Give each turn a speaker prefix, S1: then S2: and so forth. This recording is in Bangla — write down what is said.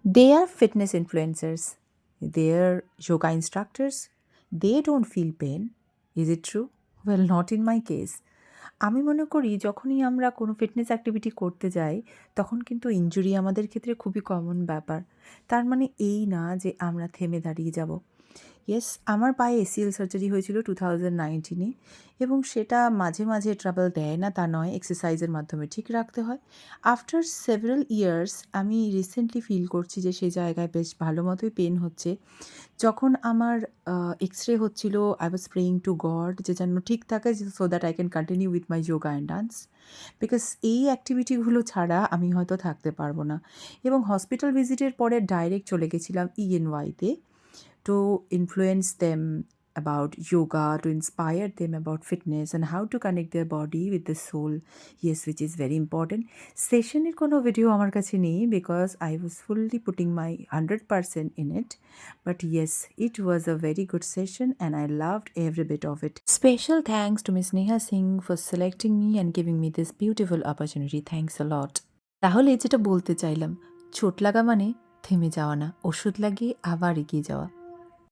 S1: They are fitness influencers. They're yoga instructors. They don't feel pain. Is it true? Well, not in my case. আমি মনে করি যখনই আমরা কোনো ফিটনেস অ্যাক্টিভিটি করতে যাই, তখন কিন্তু ইনজুরি আমাদের ক্ষেত্রে খুবই কমন ব্যাপার। তার মানে এই না যে আমরা থেমে দাঁড়িয়ে যাব। ইয়েস, আমার পায়ে এসিএল সার্জারি হয়েছিল 2019 এ এবং সেটা মাঝে, মাঝে ট্রাবল দেয় না তা নয়, এক্সারসাইজের মাধ্যমে ঠিক রাখতে হয়। আফটার সেভারাল ইয়ার্স আমি রিসেন্টলি ফিল করছি যে সেই জায়গায় বেশ ভালো মতোই পেন হচ্ছে। যখন আমার এক্স-রে হচ্ছিল, I was praying two god যে যেন ঠিক থাকে so that I can continue with my yoga and dance. Because এই অ্যাক্টিভিটিগুলো ছাড়া আমি হয়তো থাকতে পারবো না। এবং হসপিটাল ভিজিটের পরে ডাইরেক্ট চলে গেছিলাম ইএনওয়াইতে to influence them about yoga, to inspire them about fitness and how to connect their body with the soul. Yes, which is very important. সেশনের কোনো ভিডিও আমার কাছে নেই because I was fully putting my 100% in it. But yes, it was a very good session and I loved every bit of it. Special thanks to Miss Neha Singh for selecting me and giving me this beautiful opportunity. Thanks a lot. তাহলে যেটা বলতে চাইলাম, চোট লাগা মানে থেমে যাওয়া না, ওষুধ লাগিয়ে আবার এগিয়ে যাওয়া।